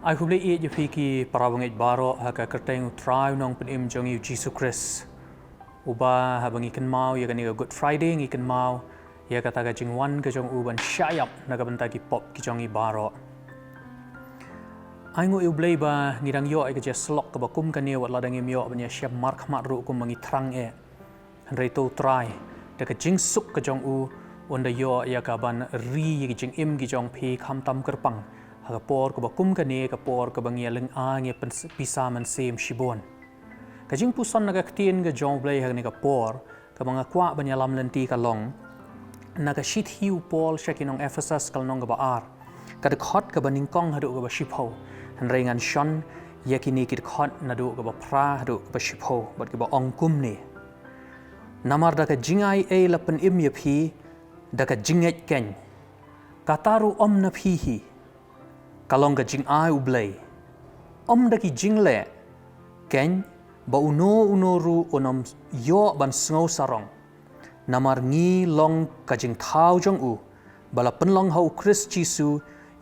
I Blei iaphi ki parawangit baro haka kerteng utrai nong pynmih jongi Jesus Christ. Uba habang ikan mau ya kani Good Friday ikan mau ya kata ka jingwan ka jong uban syayap naga benta ki pop ki jongi baro. Ai U Blei ba ngirang yo ai ka slok ka bakum kani wat ladang yo banya syap mark ru kum mangi trang hanrei to try da ka jing suk ka jong u onda yo ya ka ban ri ki jing im ki jong phi kham tam kyrpang ha por ka bakum kani ka por ka bangi leng a nge pisa man sem shibon. Kajing puson naga ktien ga jong Blei hagni ka por ka mga kwa banya lam lenti ka long naga shit hiu Paul shakinong Ephesus kal nong ga baar ka de khot ka baning kong hadu ga ba shipho han rengan shon yakini kit khot nadu ga ba pra hadu ga ba shipho bat ga ba ong kum ni namar da ka jingai e lapen im yaphi da ka jinget ken kataru om na phi hi kalong ga jing ai U Blei om da ki jingle ken ba uno ru onom yo ban sngo sarong namar ngi long ka jing thau jong u bala penlong hau Christ Jisu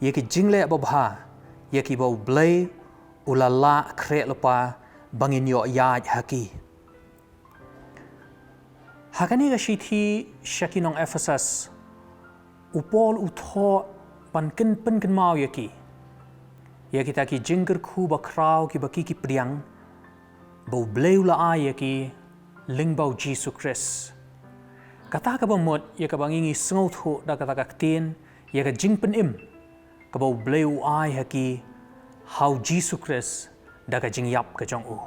ye ki jingle ba bha ye ki ba U Blei ulala kre lopa bangin yo ya haki hakani ga shithi shakinong Ephesus upol utho pan pen mau ye ki ta ki jingkyrkhu ba krau ki ba ki priang bau Blei ula ai ki lingbau Jesus Christ. Kata ka bamot ya ka bangingi sngo thu da kata ka tin ya ka jing pynmih ka bau Blei u ai ki how Jesus Christ da ka jing yap ka jong u.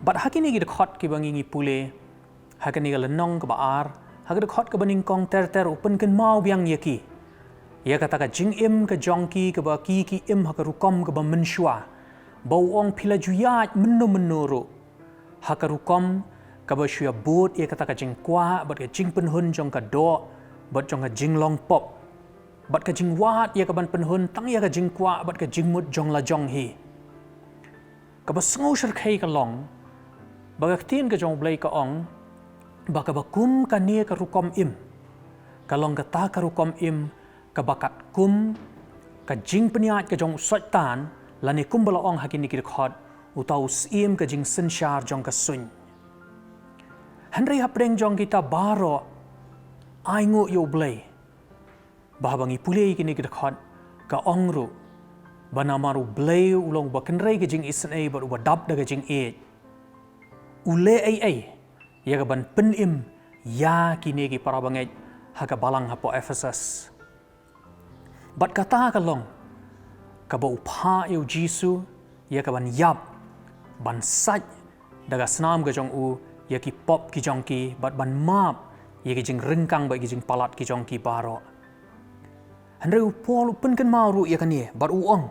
But hakini gi khot ki bangingi pule hakani ga lenong ka baar hagda khot ka baning kong ter open kan mau biang ya ki ya kata ka jing im ka jong ki ka ba ki im ha ka rukom ka ba menshwa bau ong pila juyat menu ru hakarukom kaba syua bot ia kata ka jing kwa bat ka jing penhun jong ka do bat jong ka jing long pop bat ka jing wat ia ka ban penhun tang ia ka jing kwa bat ka jing mut jong la jong hi kaba sngo shar khai ka long ba ka tin ka jong Blei ka ong ba ka ba kum ka ne ka rukom im ka long ka ta ka rukom im ka bakat kum ka jing peniat ka jong sot tan lani kumbala ong hakini ki khot utau sim ka jing senshar jong ka sun hanrei hapreng jong kita baro ai U Blei bahabangi pulei kini ki khot ka ong ru banamaru Blei ulong ba kenrei ka jing isen ai ba dab da ka jing e ule ai ya ka ban pynmih ya kini ki parabangai ha ka balang hapo Ephesus bat kata ka long ka ba upha yo Jisu ya ka ban yap ban saj daga snam ga jong u ya ki pop ki jong ki bat ban map ya ki jing rengkang ba ki jing palat ki jong ki baro hanre u pol pen kan mau ru ya kan ye bat u ong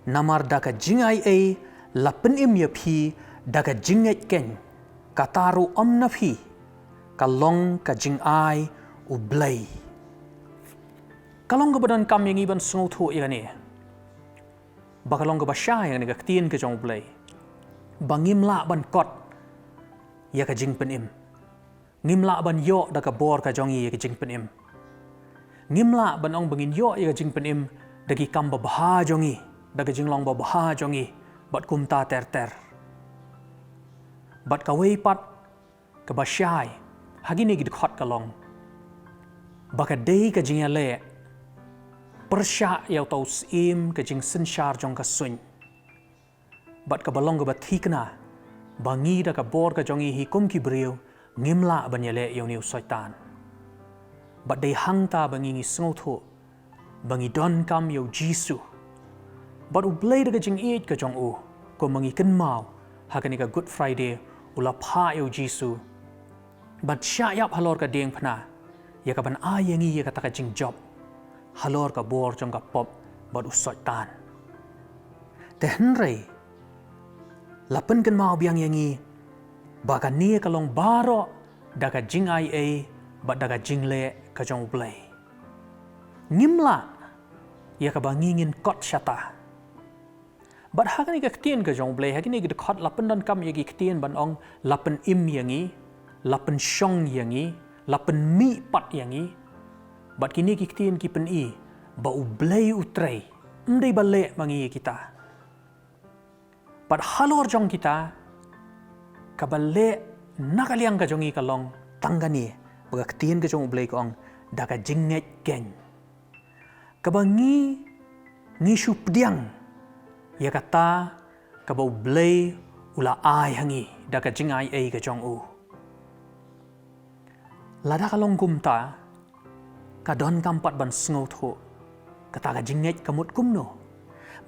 namar da ka jingai e la pynmih ya phi da ka jinget ken kataru om na phi ka long ka jing ai U Blei kalong ga badan kam yang iban sngo thu ya kan ye bakalong ka basya yang nega ktien ke jong Blei bangimla ban kot ya ka jing pynmih ngimla ban yo da ka bor ka jong ya ka jing pynmih ngimla ban ong bangin yo ya ka jing pynmih da ki kam ba bha jongi da ka jing long ba bha jongi bat kumta ter bat ka wei pat ka basya hagini gid khot ka long baka dei ka jing le persya yau tau sim ke jing senshar jong ka sun bat ka balong ba thikna bangi da ka bor ka jongi hi kum ki breu ngimla banyale yau niu soitan bat dei hangta bangi ngi sngo tho bangi don kam yau Jisu bat U Blei da ka jing e ka jong u ko mangi kan mau hakani ka Good Friday ula pha yau Jisu bat sya yap halor ka deng phna ya ka ban ayangi ya ka ta ka jing job halor ka bor jong ka pop bat usot tan te henrei lapen kan mau biang yangi baka ni ka long baro da ka jing ai e bat da ka jing le ka jong U Blei ngimla ya ka bangingin kot syata bat hakani ka ktien ka jong Blei hakini ka khot lapen dan kam yagi ktien ban ong lapen im yangi lapen shong yangi lapen mi pat yangi bat kini ki ktien ki pen i ba U Blei utrei mdei balik mangi kita. But halor jong kita kabalik nakaliang ka jongi kalong tanggani baga ketien ka jong U Blei kong daga jinget geng. Kabangi ngishu pediang ya kata kaba U Blei ula ai hangi daga jingai ai ka jong u. Lada kalong gumta kadon kampat ban sngau tho kata ka jinget kamut kumno.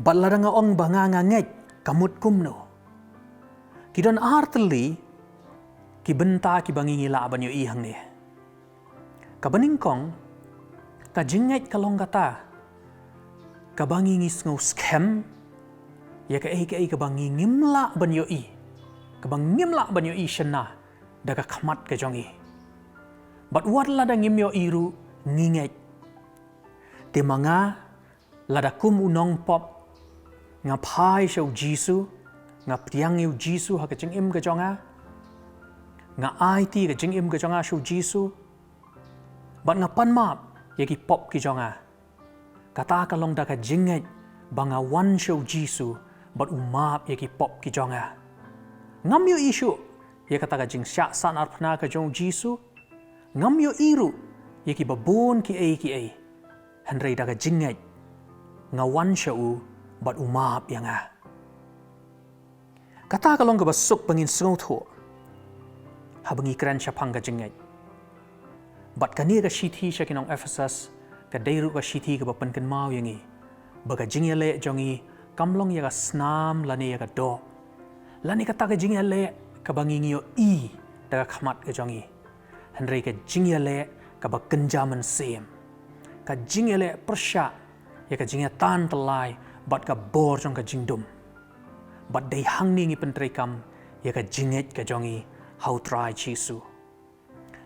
Bat lada nga ong banga nganget kamut kumno. Kidon arteli ki benta ki bangi ngila banyo i hang ni. Kabaning kong ka jinget kalong kata ka bangi ngis ngau scam ya ka bangi ngimla banyo i. Ka bang ngimla banyo i shana daga khamat ka jongi. Bat wat lada ngimyo iru nginget. Te manga lada kum unong pop nga pai shau Jisu nga priang yu Jisu ha ka jing im ka jonga nga IT ka jing im ka jonga shau Jisu bat nga panmap ya ki pop ki jonga kata kalong da ka jinget banga wan shau Jisu bat umap ya ki pop ki jonga ngam yu isu ya kata ka jing syak san arpna ka jong Jisu ngam yu iru ya ki babon ki ai henrei da ka jinget nga wan shau bat umap yang kata kalong ka basuk bangin sngau tho habangi kren syapang ka jinget bat kani ka shithi syakinong Ephesus ka deiru ka shithi ka bapan kan mau yangi baga jingyale jongi kamlong ya ka snam lani ya ka do lani kata ka jingyale ka bangingiyo i daga khamat ka jongi henrei ka jingyale ka bakenjaman sem ka jingyale persya ya ka jingya tan telai bat ka bor jong ka jingdum bat dei hang ni ngi pentrekam ya ka jinget ka jongi hau trai Jisu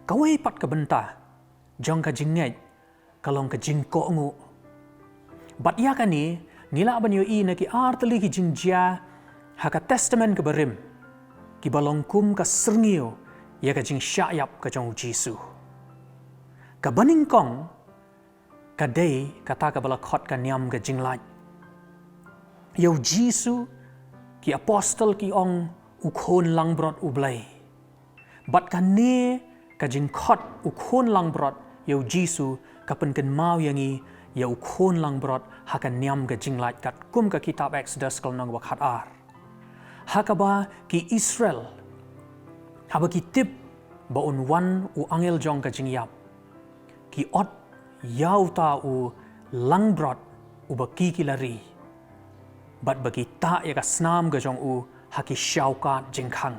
kawai pat ka benta jong ka jinget kalong ka jingko ngu bat ya ka ni ngila banyo i na ki arteli ki jingjia ha ka testament ka barim ki balongkum ka srngio ya ka jing syayap ka jong Jisu ka baning kong ka dei kata ka bala khot ka niam ka jinglat Yau Jisu ki apostol ki ong ukhon langbrot U Blei. Bat ka ne ka jingkot ukhon langbrot yau Jisu ka penken mau yangi yau ukhon langbrot haka niam ka jinglat kat kum ka kitab Exodus kal nang wakhat ar. Haka ba ki Israel haba ki tip ba on wan u angel jong ka jingyap. Ki ot yau ta u langbrot u ba ki lari. Bat bagi ta ya ka snam ga jong u haki syaukat jingkhang.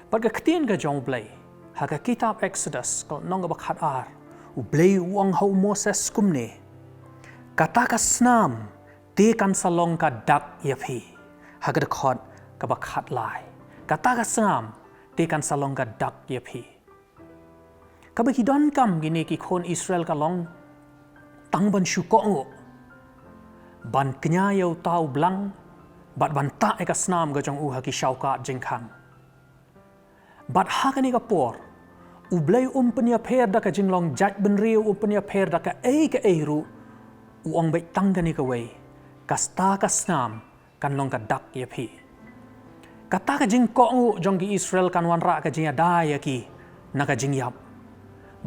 Bat ka ketien ga jong U Blei haka kitab Exodus kal nong ga bakhat ar U Blei uang hau Moses kumne kata ka snam te kan salong ka dak iaphi haka dekhot ka bakhat lai kata ka snam te kan salong ka dak iaphi ka bagi don kam gini ki khon Israel ka long tang ban syuko ban kenya yau tau blang bat ban ta eka snam ga jong u haki syaukat jingkhang bat hakani ka por U Blei penya pher da ka jinglong jat benriu penya pher da ka ru uang bai tanggani ka wei kasta ka snam kan long ka dak iaphi kata ka jingko ngu jong ki Israel kan wan ra ka jinga dai ki na ka jingyap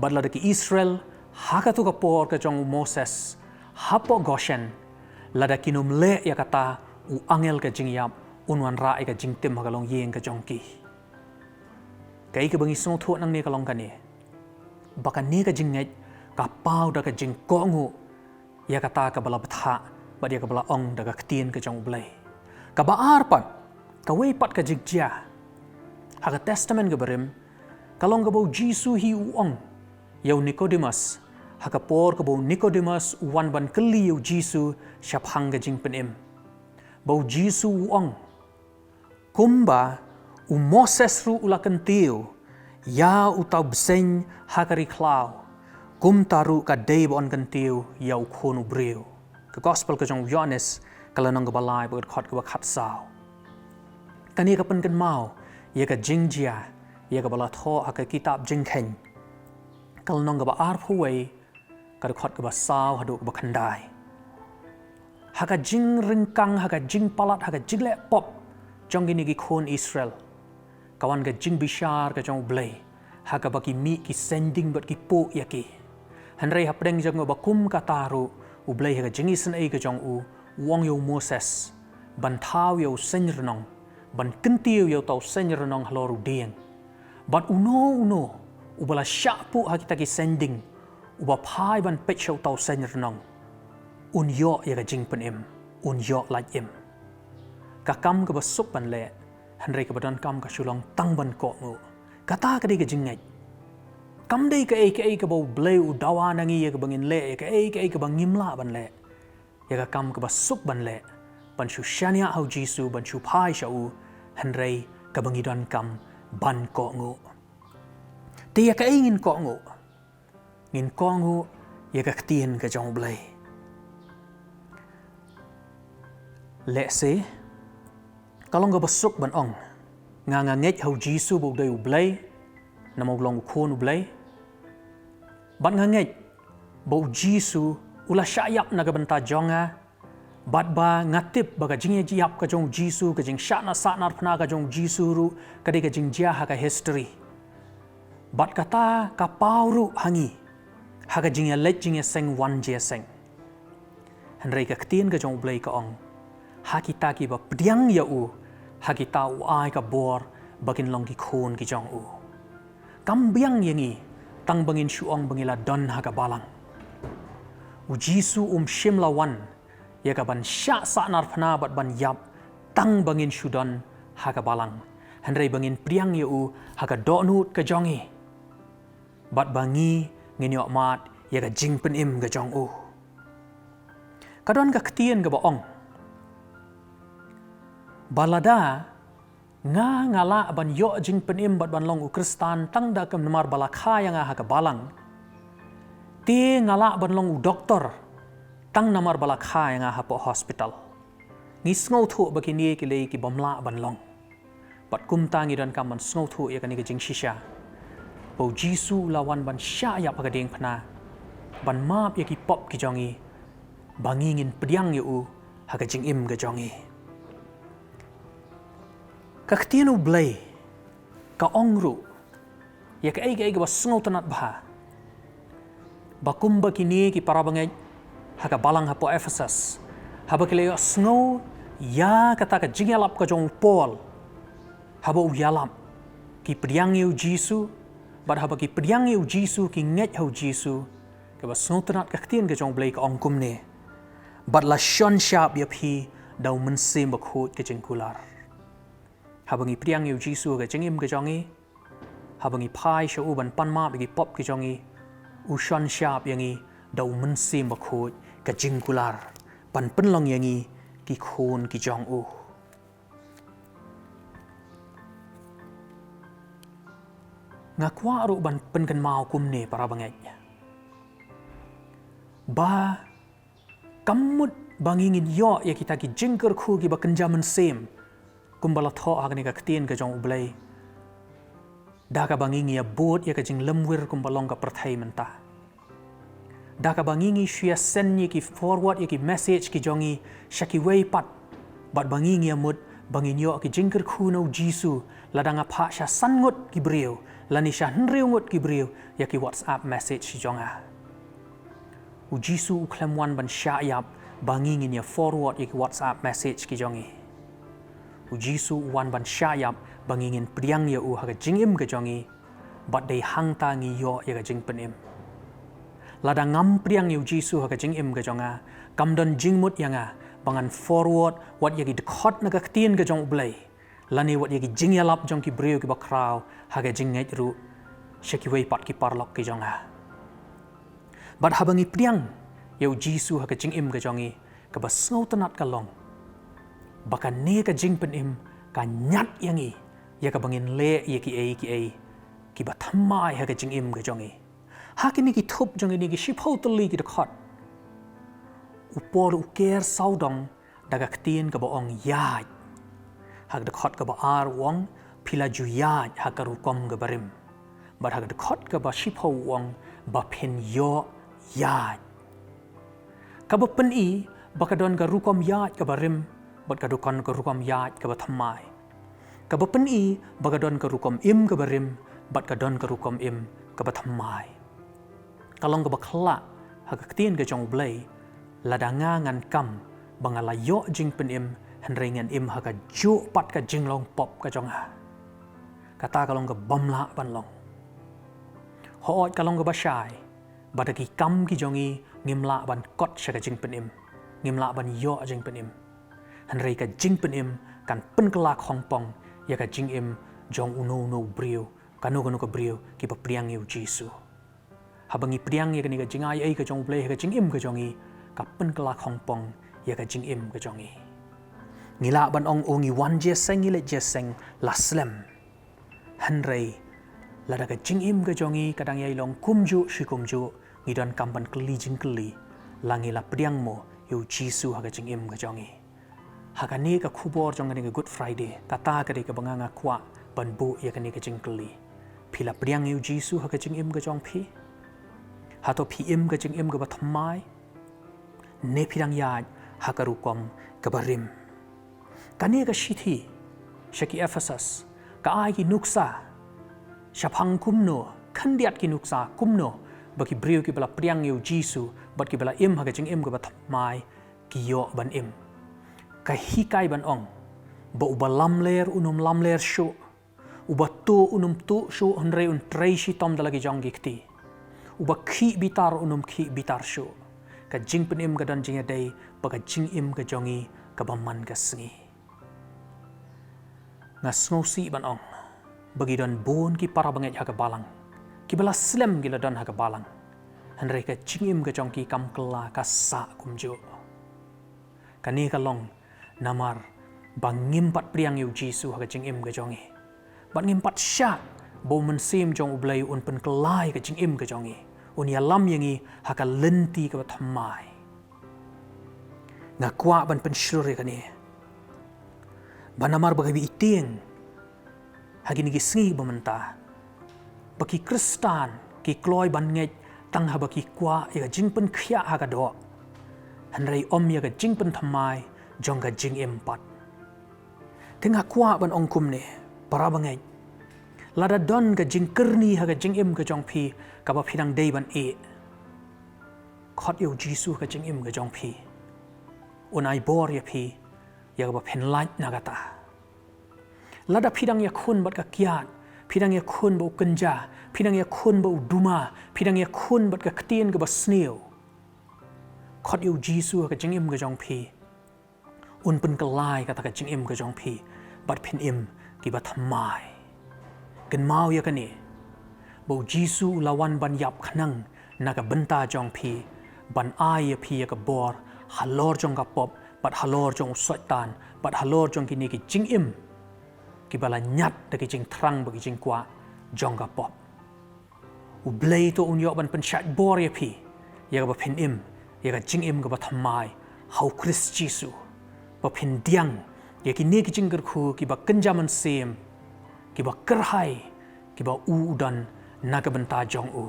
bat la ki Israel haka tu ka por ka jong Moses hapo Goshen lada kinum le ya kata u angel ka jingyap unwan ra ka jingtim hakalong yeng ka jongki kai ka bangi song thu nang ne kalong ka ne baka ne ka jinget ka pau da ka jingko ngu ya kata ka bala batha ba dia ka bala ong da ka ktien ka jong U Blei ka ba arpat ka wei pat ka jigjia ha ka testament ka berim kalong ka bo Jisu hi u ong yau Nicodemus haka por ka bo Nicodemus wan ban keli yau Jisu syapang ka jing penim bo Jisu uang kumba u Moses ru ula kentiu ya utau beseng hakari klau kum taru ka dei bon kentiu ya u khonu breu ka gospel ka jong Yohanes kala nang ka balai bo khot ka khat sao kani ka pen kan mau ya ka jingjia ya ka bala tho haka kitab jingkhen kala nang ka ba ar phuwei ka khot ka ba sao hadu ka ba khandai haga jing ringkang, haga jing palat, haga jing lek pop jong gini ki kon Israel. Kawan ga jing bishar ka jong U Blei, haga bagi mi ki sending bat ki po yaki. Hanrei hapdeng jong bakum kataru U Blei haga jingi sen ai ka jong u wong yo Moses, ban thao yo sen renong, ban kentiu yo tau sen renong haloru dieng. Bat uno ubala syapu hakita ki sending, uba pai ban peit yo tau sen renong. Un yo ya ka jing pynmih, un yo laj im. Kakam ka basuk ban le, hanrei ka badan kam ka sulong tang ban ko ngu. Kata ka di ka jingai. Kam dei ka ai ka bau Blei u dawa nangi ya ka bangin le, ka ai ka bangim la ban le. Ya ka kam ka basuk ban le, ban shu shania hau Jisu ban shu pai sha u, hanrei ka bangidan kam ban ko ngu. Ti ya ka ai ngin ko ngu. Ngin ko ngu ya ka ktien ka jong Blei. Lek se, kalau nga basuk ban ong, nga ngej hau Jisu bau dai U Blei, na mau long kon U Blei. Bat nga ngej bau Jisu ula syayap na benta jonga, bat ba ngatip baga jingye jiap ka jong Jisu ka jing syakna saknar pna ka jong Jisu ru ka de ka jing jia ha ka history. Bat kata ka pauru hangi, ha ka jingye let jingye seng wan jia seng. Hanrei ka ktien ka jong U Blei ka ong, ha kita ki ba pdiang ya u, ha kita u ai ka bor bakin long ki kon ki jong u. Kam biang yengi tang bangin shuong bangila don ha ka balang. U Jisu shim lawan ya ka ban syak saknar phna bat ban yap tang bangin shudon ha ka balang. Hanrei bangin pdiang ya u ha ka donut ka jongi. Bat bangi ngin mat ya ka jing pynmih ka jong u. Kadon ka ktien ka ba ong. Balada nga ngala ban yo jing pynmih bat ban long u Kristan tang da kam namar balakha yang ha ka balang. Ti ngala ban long u doktor tang namar balakha yang ha po hospital. Ni sngo thu bakini ki le ki bomla ban long. Bat kum tangi dan kam ban sngo thu ya kan ni jing shisha. Bau Jisu lawan ban sya ya pa ding phna. Ban map ya ki pop ki jongi. Bangingin pediang ya u ha ka jing im ka jongi. Ka ktien U Blei ka ongru ya ka ai ka basngo tanat bah. Bakum bakini ki para bangej ha ka balang ha po Ephesus. Ha ba kile sngo ya kata ka jingalap ka jong Paul. Ha ba u yalap ki pediang yu Jisu, bat ha ba ki pediang yu Jisu ki ngej hau Jisu ka basngo tanat ka ktien ka jong Blei ka ongkum ne. Bat la shon sharp iaphi dau Mynsiem bakhut ka jingkular. Habangi priang yu Jisu ka jingim ka jongi, habangi pai sha u ban pynmih ki pop ki jongi, u shon sharp yangi dau Mynsiem bakhut ka jingkular, ban penlong yangi ki kon ki jong u. Ngakwa ru ban penkan mau kum ne para bangej. Ba kamut bangingin yo ya kita ki jingkyrkhu ki ba kenja Mynsiem. Kumbala tho agni ka ktien ka jong U Blei. Da ka bangingi ya bot ya ka jing lemwir kumbalong ka perthai menta. Da ka bangingi shia sen ki forward ya ki message ki jongi shaki wei pat. Bat bangingi ya mut bangin yo ki jingkyrkhu no Jisu ladanga pha sha sangut ki brio lani sha hnriu ngut ki brio ya ki WhatsApp message si jonga. U Jisu u klemwan ban sha yap bangingin ya forward ya ki WhatsApp message ki jongi. U Jisu wan ban syayap bangingin priang ya u ha ka jingim ka jongi, bat dei hang tangi yo ya ka jing pynmih. Lada ngam priang yu Jisu ha ka jingim ka jonga, kam don jingmut yanga bangan forward wat ya ki dekhot na ka ktien ka jong U Blei. Lani wat ya ki jingyalap jong ki brio ki bakraw ha ka jingej ru syaki wei pat ki parlok ki jonga. Bat ha bangi priang yu Jisu ha ka jingim ka jongi, ka basngau tanat ka long. Baka ne ka jing pynmih ka nyat yangi ya ka bangin le ya ki ki ba thammai ha ka jingim ka jongi. Ha ki ni ki thup jongi ni ki shipho tuli ki dekhot. Upor u ker saudong daga ktien ka ba ong yaj. Ha ka dekhot ka ba ar wong pila ju yaj ha ka rukom ka barim. Bat ha ka dekhot ka ba shipho wong ba pen yo yaj. Ka ba peni bakadon ka rukom yat ka barim bat kadukon ka rukom yat ka bathamai ka pynmih bakadon ka rukom im ka barim bat kadon ka rukom im ka bathamai kalong ka bakla hagaktin ka jong blei ladanga ngan kam bangala yo jing pynmih henrengan im haga jo pat ka jinglong pop ka jong ha kata kalong ka bamla panlong hoot kalong ka basyai badaki kam ki jongi ngimla ban kot syaga jing pynmih ngimla ban yo jing pynmih henrei ka jing pynmih kan penkelak hongpong ya ka jing im jong uno brio kanu ka brio ki papriang yu jisu habangi priang ya ka jingai ai ka jong blei ka jing im ka jongi ka penkelak hongpong ya ka jing im ka jongi ngila ban ong ongi wan jeseng ile jeseng laslem henrei lada ka jing im ka jongi kadang yai long kumju shikumju ngidon kampan keli jing keli langila priang mo yu jisu ha ka jing im ka jongi hakani ka khubor jong ka Good Friday kata ka ka banganga kwa ban bu ya ka jing keli pila priang yu jisu ha ka jing im ka jong phi hato phi im ka jing im ka bathamai ne pirang ya ha ka rukom ka barim kani ka shithi shaki Ephesus ka ai ki nuksa shapang kumno khandiat ki nuksa kumno baki brio ki bala priang yu jisu bat ki bala im ha ka jing im ka bathamai ki yo ban im ka hikai ban ong ba uba lamler unum lamler shu uba tu unum tu shu honrei un treishi tom dalagi jong gikti uba khi bitar unum khi bitar shu ka jing pynmih ka dan jing dei ba ka jing im ka jongi ka baman ka sngi ngasngosi ban ong bagi don bon ki para banget ha ka balang ki bala slem gila don ha ka balang henrei ka jing im ka jong ki kam kela ka sa kumjo kani ka long namar bang ngimpat priang yu jisu ha ka jing im ka jongi bat ngimpat syak bo Mynsiem jong U Blei Un pen kelai ka jing im ka jongi un ya lam yangi ha ka lenti ka bathamai ngakwa ban pen shlure ka ni banamar bagabi iting hagini ki sngi bamenta baki kristan ki kloi ban nget tang ha baki kwa ya ka jing pen khya ha ka do hanrei om ya ka jing pen thamai jong ka jing im pat tengah kwa ban ong kum ni para bangai lada don ka jingkyrni ha ka jing im ka jong phi ka ba phidang dei ban e khot yu jisu ka jing im ka jong phi unai bor ya phi ya ba phen light nagata lada phidang ya khun bat ka kiat phidang ya khun bo kenja phidang ya khun bo duma phidang ya khun bat ka khtien ka ba sneo khot yu jisu ka jing im ka jong phi un pen kelai kata ka jing im ka jong phi bat phin im ki ba thamai kan mau ya kani bo jisu lawan ban yap khanang na ka benta jong phi ban ai ya phi ya ka bor halor jong ka pop bat halor jong soitan bat halor jong kini ki jing im ki bala nyat da ki jing thrang ba ki jing kwa jong ka pop U Blei to un yo ban pen chat bor ya phi ya ka ba phin im ya ka jing im ka ba thamai hau Christ jisu ba phin diang ya ki ne ki jingkyrkhu ki ba kenja Mynsiem ki ba kerhai ki ba u dan naga benta jong u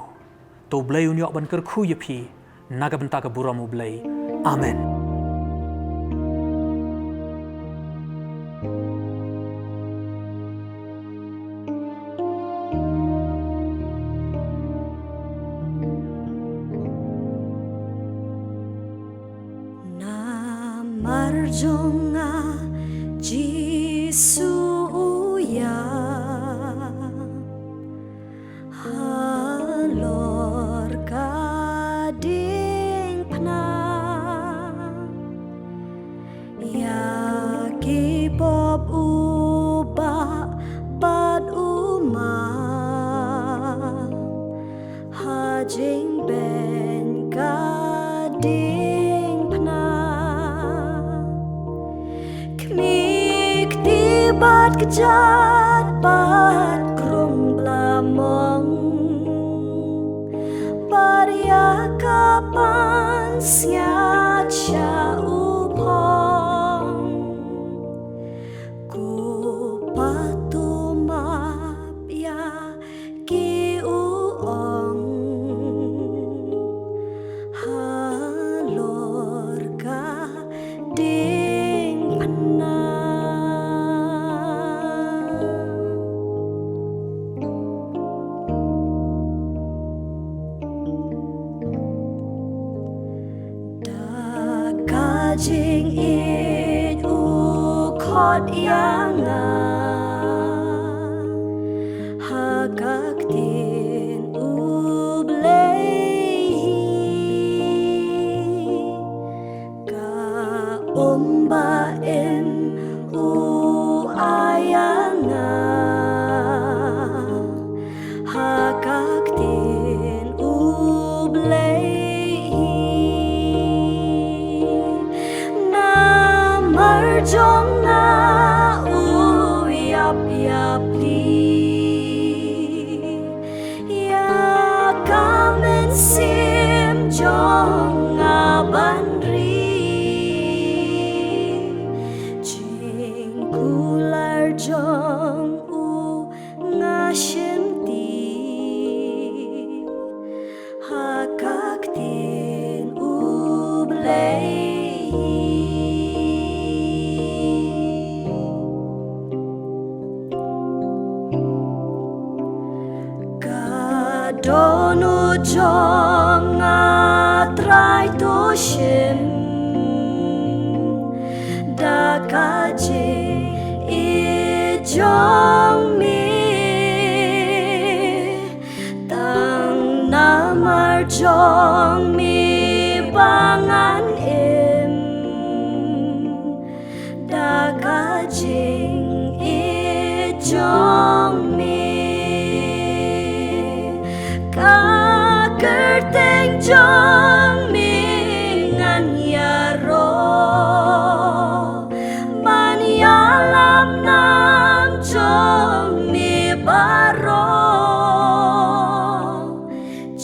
to Blei Un yo ban kyrkhu ya phi naga benta ka buram U Blei amen marjonga jisu ya halor kading pna ya ki bob uba bad uma hajing ben kading pna bat kejat bat krum blamong baria kapan siat sya upong ku patu map ya ki uong halor ka jing it u khot yanga hakak tin u blei ka ba em u ayanga hakak tin u blei jong na u iaphi ya kamen sim jong nga ban ri jingkular jong u nga shim ti hakak tin u blei donu jong atrai to shim da kaji I jong mi tang namar jong mi bangan im da kaji I jong mi kerteng jong mi ngan yaro man yalam nam jong mi baro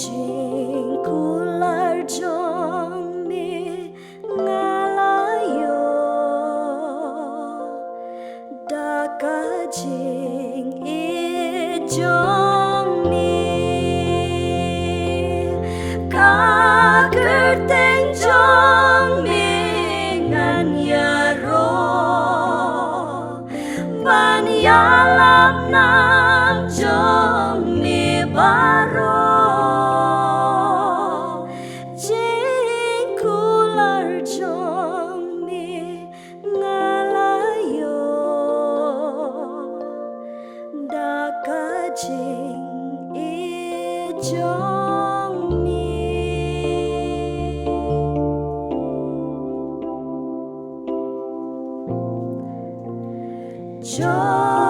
jingkular jong mi ngalayo daka jing I jong mi kerteng jong mi ngan yaro ban yalam nam jong mi baro jingkular jong mi ngalayo daka jing I jong joy.